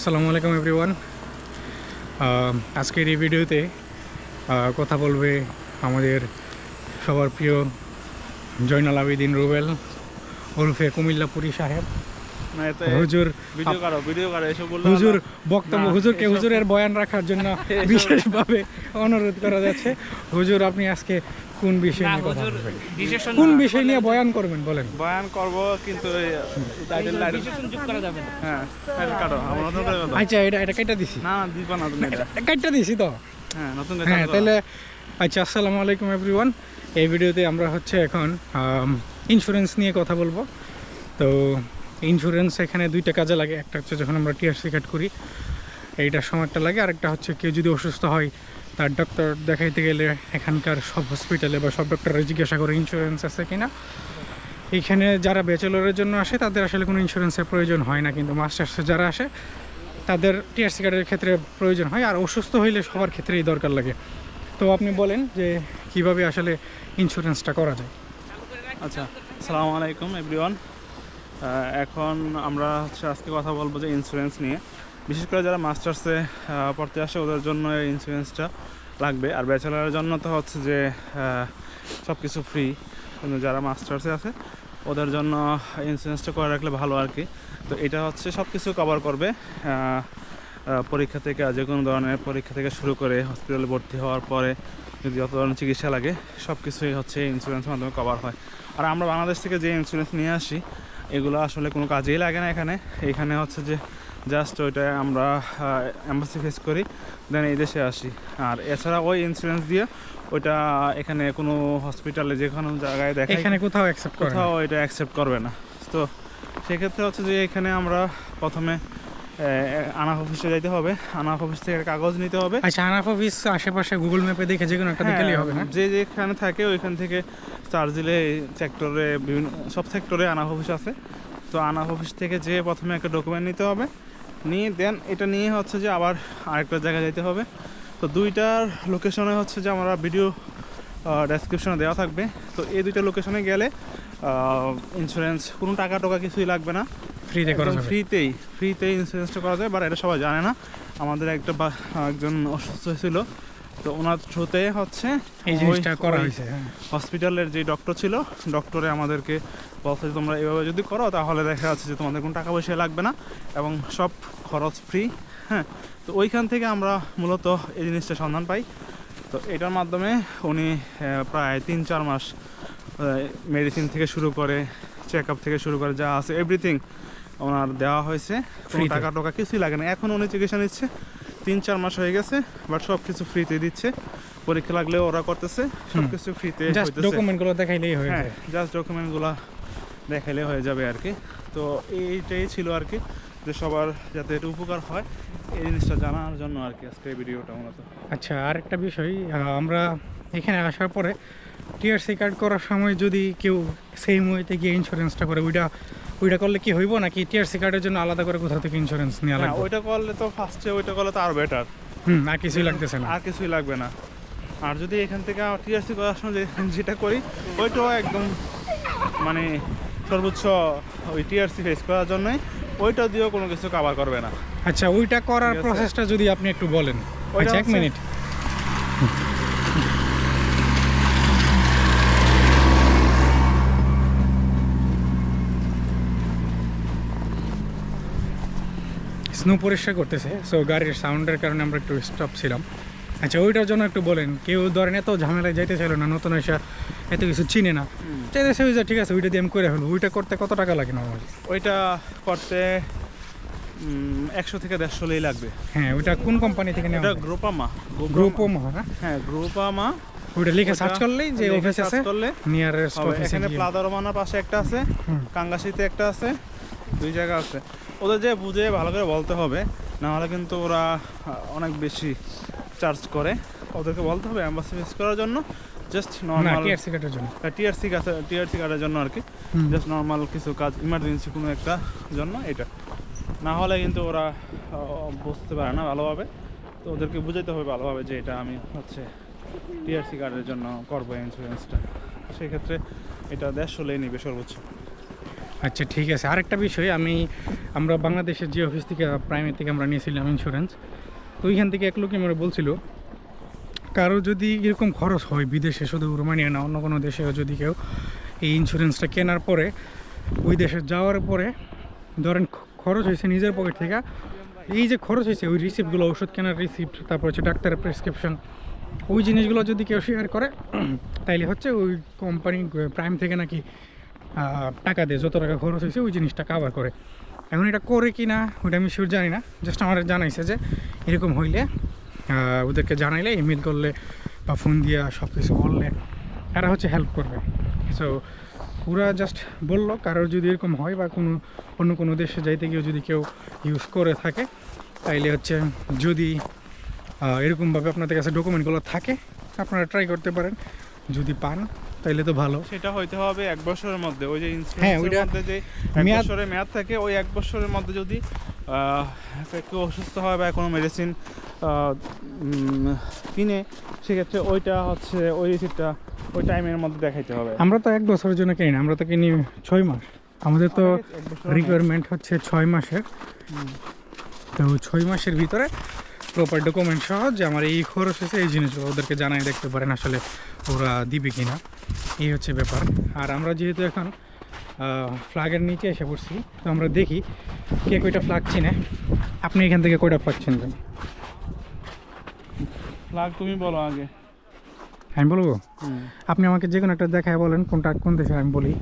আসসালামু আলাইকুম এভরিওয়ান। আজকের এই ভিডিওতে কথা বলবে আমাদের সবার প্রিয় জয়নাল আবেদিন রুবেল ওরফে কুমিল্লাপুরি সাহেব। হুজুর হুজুর বক্তব্য হুজুরকে হুজুরের বয়ান রাখার জন্য বিশেষভাবে অনুরোধ করা যাচ্ছে। হুজুর, আপনি আজকে কোন বিষয় নিয়ে কথা বলবেন, কোন বিষয় নিয়ে বয়ান করবেন বলেন? বয়ান করব কিন্তু আচ্ছা, এটা কেটে দিছি না দিবা না তুমি এটা কেটে দিছি তো। হ্যাঁ নতুন হ্যাঁ, তাহলে আচ্ছা, আসসালামু আলাইকুম এভরিওয়ান। এই ভিডিওতে আমরা এখন ইন্স্যুরেন্স নিয়ে কথা বলবো। তো ইন্স্যুরেন্স এখানে দুইটা কাজে লাগে। একটা হচ্ছে যখন আমরা টিআরসি কাট করি, এইটার সময় একটা লাগে। আরেকটা হচ্ছে কেউ যদি অসুস্থ হয়, তার ডক্টর দেখাইতে গেলে এখানকার সব হসপিটালে বা সব ডক্টররা জিজ্ঞাসা করে ইন্স্যুরেন্স আছে কিনা। এইখানে যারা ব্যাচেলরের জন্য আসে তাদের আসলে কোনো ইন্স্যুরেন্সের প্রয়োজন হয় না, কিন্তু মাস্টার্সে যারা আসে তাদের টিআরসি কার্ডের ক্ষেত্রে প্রয়োজন হয়। আর অসুস্থ হইলে সবার ক্ষেত্রেই দরকার লাগে। তো আপনি বলেন যে কিভাবে আসলে ইন্স্যুরেন্সটা করা যায়। আচ্ছা, আসসালামু আলাইকুম এভরিওয়ান। এখন আমরা আজকে কথা বলবো যে ইন্স্যুরেন্স নিয়ে। বিশেষ করে যারা মাস্টার্সে পড়তে আসে ওদের জন্য এই ইন্স্যুরেন্সটা লাগবে। আর ব্যাচেলারের জন্য তো হচ্ছে যে সব কিছু ফ্রি, কিন্তু যারা মাস্টার্সে আছে ওদের জন্য ইন্স্যুরেন্সটা করে রাখলে ভালো আর কি। তো এটা হচ্ছে সব কিছু কভার করবে, পরীক্ষা থেকে যে কোনো ধরনের পরীক্ষা থেকে শুরু করে হসপিটালে ভর্তি হওয়ার পরে যদি যত ধরনের চিকিৎসা লাগে সব কিছুই হচ্ছে ইন্স্যুরেন্সের মাধ্যমে কভার হয়। আর আমরা বাংলাদেশ থেকে যে ইন্স্যুরেন্স নিয়ে আসি এগুলো আসলে কোনো কাজেই লাগে না এখানে হচ্ছে যে জাস্ট ওইটা আমরা এম্বাসি ফেস করি, দেন এই দেশে আসি। আর এছাড়া ওই ইন্স্যুরেন্স দিয়ে ওইটা এখানে কোনো হসপিটালে যে কোনো জায়গায় দেখা এখানে কোথাও এটা অ্যাকসেপ্ট করবে না। তো সেক্ষেত্রে হচ্ছে যে এখানে আমরা প্রথমে আনাফ অফিসে যাইতে হবে, আনাফ অফিস থেকে কাগজ নিতে হবে। আচ্ছা, আনাফ অফিস আশেপাশে গুগল ম্যাপে দেখে যে কোনো একটা দেখলেই হবে না? যে যেখানে থাকে ওইখান থেকে চার্জ দিলে সেক্টরে বিভিন্ন সব সেক্টরে আনাফ অফিস আছে। তো আনাফ অফিস থেকে যে প্রথমে একটা ডকুমেন্ট নিতে হবে, নিয়ে দেন এটা নিয়ে হচ্ছে যে আবার আরেকটা জায়গায় যেতে হবে। তো দুইটার লোকেশনে হচ্ছে যে আমরা ভিডিও ডেসক্রিপশনে দেওয়া থাকবে। তো এই দুইটা লোকেশনে গেলে ইন্স্যুরেন্স কোনো টাকা কিছুই লাগবে না, ফ্রিতেই ইন্স্যুরেন্সটা করা যায়। বাট এটা সবাই জানে না। আমাদের একজন অসুস্থ হয়েছিল, তো ওনার থ্রুতে হচ্ছে এই জিনিসটা করা হয়েছে। হসপিটালের যে ডক্টর ছিল, ডক্টরে আমাদেরকে বলছে যে তোমরা এভাবে যদি করো তাহলে দেখা যাচ্ছে যে তোমাদের কোনো টাকা পয়সা লাগবে না এবং সব খরচ ফ্রি। হ্যাঁ, তো ওইখান থেকে আমরা মূলত এই জিনিসটা সন্ধান পাই। তো এটার মাধ্যমে উনি প্রায় 3-4 মাস মেডিসিন থেকে শুরু করে চেক আপ থেকে শুরু করে যা আছে এভরিথিং ওনার দেওয়া হয়েছে। কোনো টাকা কিছুই লাগে না। এখন উনি চিকিৎসা নিচ্ছে, 3-4 মাস হয়ে গেছে, বাট সব কিছু ফ্রিতে দিচ্ছে। পরীক্ষা লাগলেও ওরা করতেছে, সব কিছু ফ্রিতে হইতেছে। জাস্ট ডকুমেন্টগুলো দেখাইলেই হয়ে যায়। জাস্ট ডকুমেন্টগুলো দেখাইলে হয়ে যাবে আর কি। তো এইটাই ছিল আর কি, যে সবার যাতে এটা উপকার হয় এই জিনিসটা জানার জন্য আর কি আজকে এই ভিডিওটা মূলত। আচ্ছা, আর একটা বিষয়, আমরা এখানে আসার পরে টিআরসি কার্ড করার সময় যদি কেউ সেই ওয়েতে গিয়ে ইন্স্যুরেন্সটা করে, ওইটা করলে কি হইব, নাকি টিআরসি কার্ডের জন্য আলাদা করে কোথাও থেকে ইন্স্যুরেন্স নেওয়া লাগবে? ওইটা করলে তো ফার্স্টে ওইটা করলে তো আরও বেটার। আর কিছুই লাগতেছে না? আর কিছুই লাগবে না। আর যদি এখান থেকে টিআরসি করার সময় যেটা করি ওইটাও একদম মানে সর্বোচ্চ ওই টিআরসি ফেস করার জন্যই ওইটা দিয়েও কোনো কিছু কভার করবে না। আচ্ছা, ওইটা করার প্রসেসটা যদি আপনি একটু বলেন। আচ্ছা, 1 মিনিট। স্নো পরিষ্কার করতেছে, সো গাড়ির সাউন্ডের কারণে আমরা একটু স্টপ ছিলাম। আচ্ছা, ওইটার জন্য একটু বলেন। কেউ ধরেন এত ঝামেলায় যাইতে চাইল না, নতুন এসে এত কিছু চিনে না, চাইতেছে ওই যে ঠিক আছে ওইটা দিয়ে আমি করে ফেলবো। ওইটা করতে কত টাকা লাগে নর্মালি? ওইটা করতে 100 থেকে 150 লাগবে। হ্যাঁ, ওইটা কোন কোম্পানি থেকে নেওয়া? এটা গ্রুপামা না? হ্যাঁ, গ্রুপামা। ওইটা লিখে সার্চ করলেই যে অফিস আছে নিয়ারেস্ট অফিসে। এখানে প্লাজা রোমানার পাশে একটা আছে, কাঙ্গাসিতে একটা আছে, 2 জায়গা আছে। ওদের যে বুঝে ভালো করে বলতে হবে, না হলে কিন্তু ওরা অনেক বেশি চার্জ করে। ওদেরকে বলতে হবে এম্বাসি ফেস করার জন্য জাস্ট নরমাল টিআরসি কার্ডের জন্য, টিআরসি কার্ডের জন্য আর কি। জাস্ট নরমাল কিছু কাজ, ইমার্জেন্সি কোনো একটা জন্য এটা। না হলে কিন্তু ওরা বুঝতে পারে না ভালোভাবে। তো ওদেরকে বুঝাইতে হবে ভালোভাবে যে এটা আমি হচ্ছে টিআরসি কার্ডের জন্য করবো ইন্স্যুরেন্সটা। সেক্ষেত্রে এটা 150 নিবে সর্বোচ্চ। আচ্ছা ঠিক আছে, আরেকটা বিষয়, আমরা বাংলাদেশের যে অফিস থেকে প্রাইমের থেকে আমরা নিয়েছিলাম ইন্স্যুরেন্স, তো ওইখান থেকে এক লোকে আমরা বলছিল কারো যদি এরকম খরচ হয় বিদেশে, শুধু রোমানিয়া না অন্য কোনো দেশেও যদি কেউ এই ইন্স্যুরেন্সটা কেনার পরে ওই দেশে যাওয়ার পরে ধরেন খরচ হয়েছে নিজের পকেট থেকে, এই যে খরচ হয়েছে ওই রিসিপ্টগুলো, ওষুধ কেনার রিসিপ্ট, তারপর হচ্ছে ডাক্তারের প্রেসক্রিপশন, ওই জিনিসগুলো যদি কেউ শেয়ার করে তাইলে হচ্ছে ওই কোম্পানি প্রাইম থেকে নাকি টাকা দিয়ে যত টাকা খরচ হয়েছে ওই জিনিসটা কাভার করে। এখন এটা করে কি না ওইটা আমি শিওর জানি না, জাস্ট আমার জানাইছে যে এরকম হইলে ওদেরকে জানাইলে, ইমেল করলে বা ফোন দিয়ে সব কিছু বললে তারা হচ্ছে হেল্প করবে। সো ওরা জাস্ট বললো কারোর যদি এরকম হয় বা অন্য কোনো দেশে যাইতে গিয়েও যদি কেউ ইউজ করে থাকে তাইলে হচ্ছে যদি এরকমভাবে আপনাদের কাছে ডকুমেন্টগুলো থাকে আপনারা ট্রাই করতে পারেন, যদি পান তাইলে তো ভালো। সেটা হইতে হবে 1 বছরের মধ্যে, ওই যে হ্যাঁ, ইন্স্যুরেন্সের ওইটা মধ্যে যে 1 মেয়াদ- বছরের মেয়াদ থাকে, ওই 1 বছরের মধ্যে যদি কেউ অসুস্থ হয় বা কোনো মেডিসিন কিনে, সেক্ষেত্রে ওইটা হচ্ছে ওই রিসিপ্টটা ওই টাইমের মধ্যে দেখাইতে হবে। আমরা তো 1 বছরের জন্য কিনি না, আমরা তো কিনি 6 মাস, আমাদের তো 1 বছর রিকোয়ারমেন্ট হচ্ছে 6 মাসের। তো 6 মাসের ভিতরে প্রপার ডকুমেন্ট সহ যে আমার এই খরচ হয়েছে এই জিনিসগুলো ওদেরকে জানাই দেখতে পারেন আসলে ওরা দিবে কিনা, এই হচ্ছে ব্যাপার। আর আমরা যেহেতু এখন ফ্ল্যাগের নিচে এসে পড়ছি, তো আমরা দেখি কে কয়টা ফ্ল্যাগ চিনে। আপনি এখান থেকে কয়টা ফ্ল্যাগ চিনবেন? ফ্ল্যাগ তুমি বলো আগে। আমি বলবো? আপনি আমাকে যে কোনো একটা দেখায় বলেন কোনটা কোন দেশের, আমি বলি।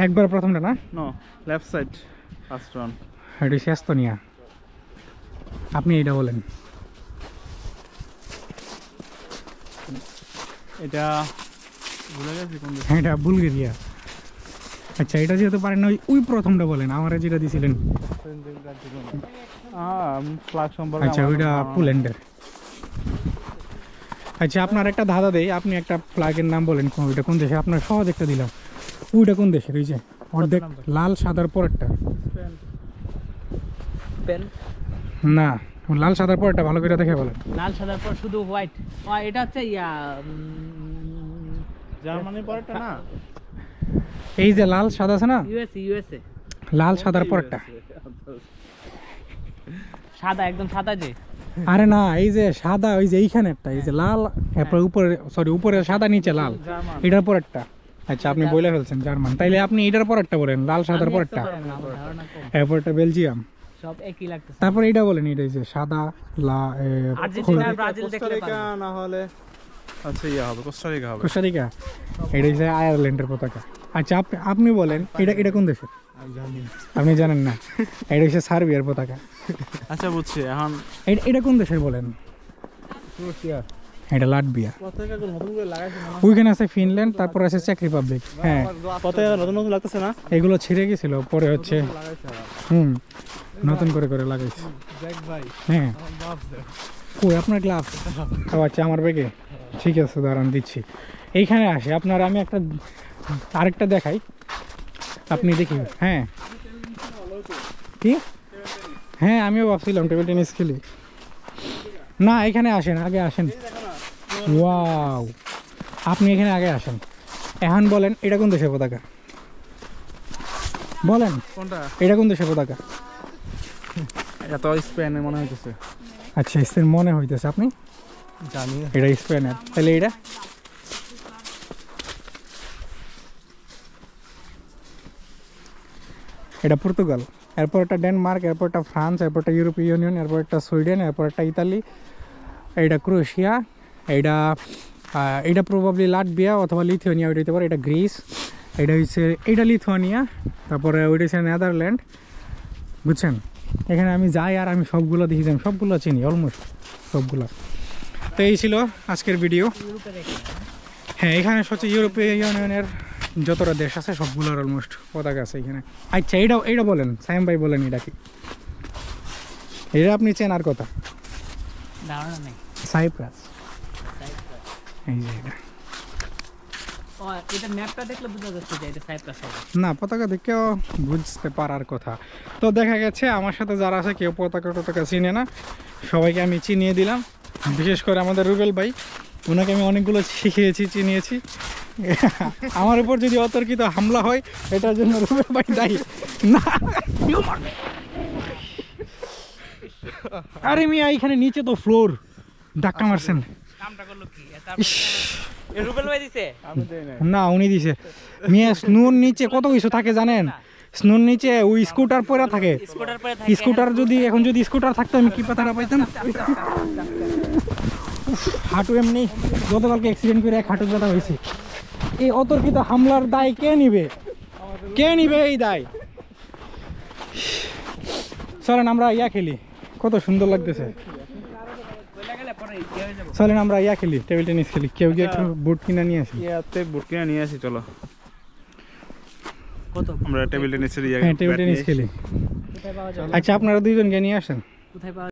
একবার প্রথমটা না, no, left side first one. এটা হচ্ছে এস্তোনিয়া। আপনি এইটা বলেন। এটা ভুলে গেছি কোন দেশ। হ্যাঁ, এটা বুলগেরিয়া। আচ্ছা, এটা যেহেতু পারেন না, ওই প্রথমটা বলেন, আমার যেটা দিছিলেন। ফ্ল্যাগ সম্পর্কে আচ্ছা, আমার ওইটা ধারণা নেই। পোল্যান্ডের। আচ্ছা, আপনার একটা ধাঁধা দেই, আপনি একটা ফ্ল্যাগের নাম বলেন ওইটা কোন দেশে। আপনার সহজ একটা দিলাম, ওইটা কোন দেশের? ওই যে অর্ধেক লাল সাদার পরেরটা পেন না, লাল সাদার পরেরটা ভালো করে দেখে বলেন। লাল সাদার পর শুধু হোয়াইট, এটা হচ্ছে জার্মানির পরেরটা না? এই যে লাল সাদা আছে না, ইউএসএ লাল সাদার পরেরটা। সাদা, একদম সাদা যে। আরে না, এই যে সাদা, ওই যে এইখানে একটা, এই যে লাল, এরপর উপরে, সরি উপরে সাদা নিচে লাল, জার্মান। এটার পরেরটা। আচ্ছা, আপনি বলে ফেলছেন জার্মান, তাইলে আপনি এটার পরেরটা বলেন, লাল সাদার পরেরটা। এরপরটা বেলজিয়াম, সব একই লাগতেছে। তারপর এটা বলেন, এটা এই যে সাদা আর্জেন্টিনা আর ব্রাজিল দেখলে কোস্টারিকা পারবো। না হলে আচ্ছা ইয়া হবে, কোস্টারিকা হবে। কোস্টারিকা, এটা হচ্ছে আয়ারল্যান্ডের পতাকা। আচ্ছা, আপনি বলেন, এটা কোন দেশের? আপনি জানেন না? এটা হচ্ছে সার্বিয়ার পতাকা। আচ্ছা বুঝছি এখন। এটা কোন দেশের বলেন? ক্রোয়েশিয়া। এটা লাটভিয়া। পতাকা কোন নতুন করে লাগাইছে না? ওইখানে আছে ফিনল্যান্ড, তারপর আছে চেক রিপাবলিক। হ্যাঁ, পতাকা নতুন নতুন লাগতেছে না? এগুলো ছিঁড়ে গেছিল, পরে হচ্ছে নতুন করে লাগাইছে। হ্যাঁ, কই আপনার গ্লাভ? আচ্ছা, আমার ব্যাগে ঠিক আছে, দাঁড়ান দিচ্ছি। এইখানে আসে আপনার, আমি আরেকটা দেখাই, আপনি দেখি। হ্যাঁ, কি? হ্যাঁ, আমিও ভাবছিলাম টেবিল টেনিস খেলি। না, এখানে আসেন, আগে আসেন। ওয়াও, আপনি এখানে আগে আসেন। এখন বলেন, এটা কোন দেশের পতাকা? বলেন, কোনটা? এটা কোন দেশের পতাকা? এটা তো স্পেনে মনে হইতেছে। আচ্ছা, স্পেন মনে হইতেছে, আপনি জানি না। এটা স্পেনের, তাহলে এটা এটা পর্তুগাল, এরপর একটা ডেনমার্ক, এরপর একটা ফ্রান্স, এরপর একটা ইউরোপীয় ইউনিয়ন, এরপর একটা সুইডেন, এরপর একটা ইতালি, এইটা ক্রোয়েশিয়া, এইটা প্রবাবলি লাটভিয়া অথবা লিথুয়ানিয়া, ওইটা হতে পারে। এটা গ্রিস, এটা লিথুয়ানিয়া, তারপরে ওইটা হচ্ছে নেদারল্যান্ড। বুঝছেন? এখানে আমি যাই আর আমি সবগুলো দেখি, আমি সবগুলো চিনি, অলমোস্ট সবগুলো। তো এই ছিল আজকের ভিডিও। হ্যাঁ, এখানে হচ্ছে ইউরোপীয় ইউনিয়নের যতটা দেশ আছে সবগুলোর অলমোস্ট পতাকা আছে এখানে। আচ্ছা, এইটা বলেন, সাইম ভাই বলেন, এটা কি? এটা আপনি চেনার কথা। ধারণা নেই। সাইপ্রাস, এই যে এটা। এটা ম্যাপটা দেখলে বোঝা যাচ্ছে যে এটা সাইপ্রাস হবে। না, পতাকা দেখেও বুঝতে পারার কথা। তো দেখা গেছে আমার সাথে যারা আছে কেউ পতাকা চিনে না, সবাইকে আমি চিনিয়ে দিলাম। বিশেষ করে আমাদের রুবেল ভাই, ওনাকে আমি অনেকগুলো শিখিয়েছি, চিনিয়েছি। আমার উপর যদি অতর্কিত হামলা হয় এটার জন্য রুবেল ভাই দায়ী না। আরে মিয়া এখানে নিচে তো ফ্লোর, ধাক্কা মারছেন। কামটা করলো কি ইস, রুবেল ভাই দিছে আমি দেই নাই। না উনি দিছে। মিয়া স্নোর নিচে কত কিছু থাকে জানেন? স্নোর নিচে ওই স্কুটার পরে থাকে। স্কুটার পরে থাকে স্কুটার যদি এখন যদি স্কুটার থাকতো আমি কি পাতাটা পাইতাম। উফ, হাঁটু এমনি গতকালকে অ্যাক্সিডেন্ট করে এক হাঁটু ব্যথা হয়েছে। এই অতর্কিত হামলার দায় কে নিবে? কে নিবে এই দায়? চলেন আমরা ইয়া খেলি, কত সুন্দর লাগতেছে। কইলা গেলে পরে কি হয়ে যাবে চলেন আমরা ইয়া খেলি, টেবিল টেনিস খেলি। কেউ গিয়ে একটু বোর্ড কিনা নিয়ে আসি। ইয়াতে বুট কিনে নিয়ে আসি, চলো কত আমরা টেবিল টেনিসের ইয়া হ্যাঁ টেবিল টেনিস খেলি। কোথায় পাওয়া যাবে আচ্ছা আপনারা দুইজন গিয়ে নিয়ে আসেন। কোথায় পাওয়া